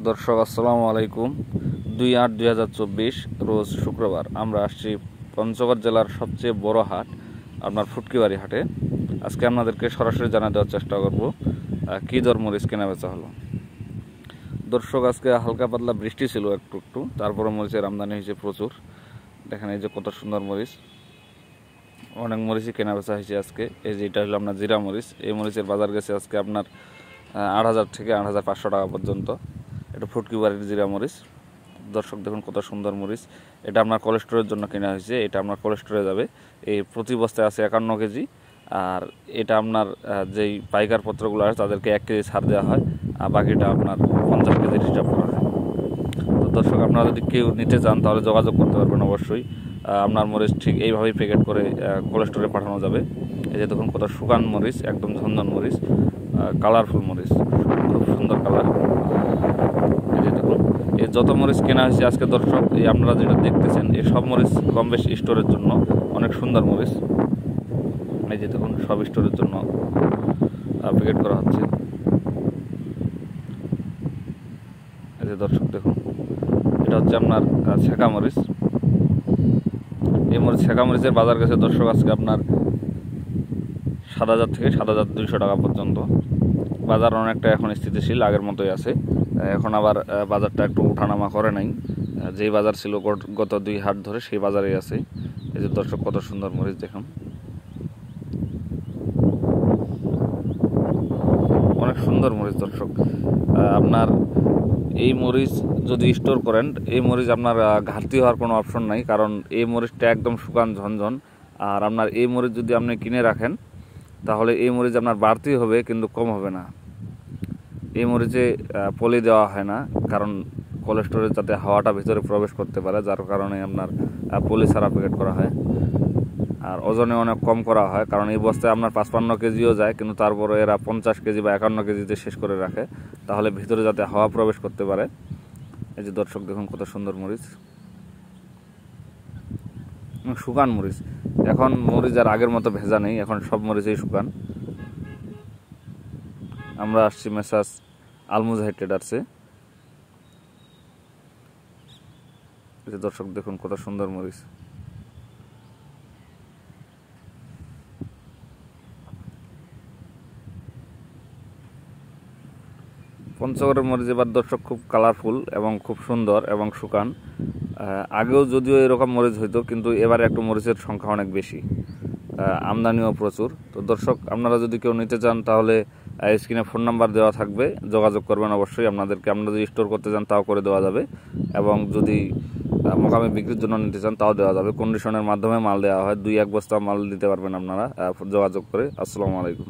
দর্শক আসসালামু আলাইকুম। 2/8/2024 রোজ শুক্রবার আমরা আসছি পঞ্চগড় জেলার সবচেয়ে বড় হাট আপনার ফুটকিবাড়ি হাটে। আজকে আপনাদেরকে সরাসরি জানা দেওয়ার চেষ্টা করব কী দর মরিচ কেনা বেচা হলো। দর্শক আজকে হালকা পাতলা বৃষ্টি ছিল একটু একটু, তারপরে মরিচের আমদানি হয়েছে প্রচুর। দেখেন এই যে কত সুন্দর মরিচ, অনেক মরিচই কেনা বেচা হয়েছে আজকে। এই যে এটা হলো আপনার জিরা মরিচ, এই মরিচের বাজার গেছে আজকে আপনার 8,000 থেকে 8,500 টাকা পর্যন্ত। এটা ফুটকিবাড়ির জিরা মরিচ। দর্শক দেখুন কত সুন্দর মরিচ। এটা আপনার কোলেস্টোরের জন্য কেনা হয়েছে, এটা আপনার কোলেস্টোরে যাবে। এই প্রতি বস্তায় আছে 51 কেজি। আর এটা আপনার যেই পাইকার পত্রগুলো আছে তাদেরকে 1 কেজি ছাড় দেওয়া হয়, আর বাকিটা আপনার 50 কেজির হিসাব করা হয়। তো দর্শক আপনারা যদি কেউ নিতে চান তাহলে যোগাযোগ করতে পারবেন অবশ্যই। আপনার মরিচ ঠিক এইভাবেই প্যাকেট করে কোলেস্টোরে পাঠানো যাবে। এই যে দেখুন কত শুকান মরিচ, একদম ঝনঝন মরিচ, কালারফুল মরিচ, খুব সুন্দর কালার। এই যে দেখুন এই যত মরিচ কেনা হয়েছে আজকে দর্শক, এই আপনারা যেটা দেখতেছেন এই সব মরিচ কম বেশ স্টোরের জন্য অনেক সুন্দর মরিচ। এই যে দেখুন সব স্টোরের জন্য প্যাকেট করা হচ্ছে। এই যে দর্শক দেখুন এটা হচ্ছে আপনার ছেঁকা মরিচ। এই মরিচ ছেঁকা মরিচের বাজার গেছে দর্শক আজকে আপনার 7,000 থেকে 7,200 টাকা পর্যন্ত। বাজার অনেকটা এখন স্থিতিশীল, আগের মতোই আছে। এখন আবার বাজারটা একটু ওঠানামা করে নাই, যেই বাজার ছিল গত 2 হাট ধরে সেই বাজারেই আছে। এই যে দর্শক কত সুন্দর মরিচ দেখুন, অনেক সুন্দর মরিচ দর্শক। আপনার এই মরিচ যদি স্টোর করেন, এই মরিচ আপনার ঘাটতি হওয়ার কোনো অপশন নাই, কারণ এই মরিচটা একদম শুকান ঝনঝন। আর আপনার এই মরিচ যদি আপনি কিনে রাখেন তাহলে এই মরিচ আপনার বাড়তি হবে কিন্তু কম হবে না। এই মরিচে পলি দেওয়া হয় না, কারণ কোলেস্টোরে যাতে হাওয়াটা ভিতরে প্রবেশ করতে পারে, যার কারণে আপনার পলি ছাড়া প্যাকেট করা হয়। আর ওজনে অনেক কম করা হয়, কারণ এই বস্তায় আপনার 55 কেজিও যায়, কিন্তু তারপরে এরা 50 কেজি বা 51 কেজিতে শেষ করে রাখে, তাহলে ভিতরে যাতে হাওয়া প্রবেশ করতে পারে। এই যে দর্শক দেখুন কত সুন্দর মরিচ, শুকান মরিচ। এখন মরিচ আর আগের মতো ভেজা নেই, এখন সব মরিচই শুকান। আমরা আসছি মেসার্স আলমুজাহিদ ট্রেডার্সে। এই যে দর্শক দেখুন কত সুন্দর মরিচ। পঞ্চগড়ের মরিচ এবার দর্শক খুব কালারফুল এবং খুব সুন্দর এবং শুকান। আগেও যদিও এরকম মরিচ হইতো, কিন্তু এবারে একটু মরিচের সংখ্যা অনেক বেশি, আমদানিও প্রচুর। তো দর্শক আপনারা যদি কেউ নিতে চান তাহলে স্ক্রিনে ফোন নাম্বার দেওয়া থাকবে, যোগাযোগ করবেন অবশ্যই। আপনাদেরকে আপনারা যদি স্টোর করতে চান তাও করে দেওয়া যাবে, এবং যদি মোকামে বিক্রির জন্য নিতে চান তাও দেওয়া যাবে। কন্ডিশনের মাধ্যমে মাল দেওয়া হয়, 2-1 বস্তা মাল দিতে পারবেন আপনারা যোগাযোগ করে। আসসালামু আলাইকুম।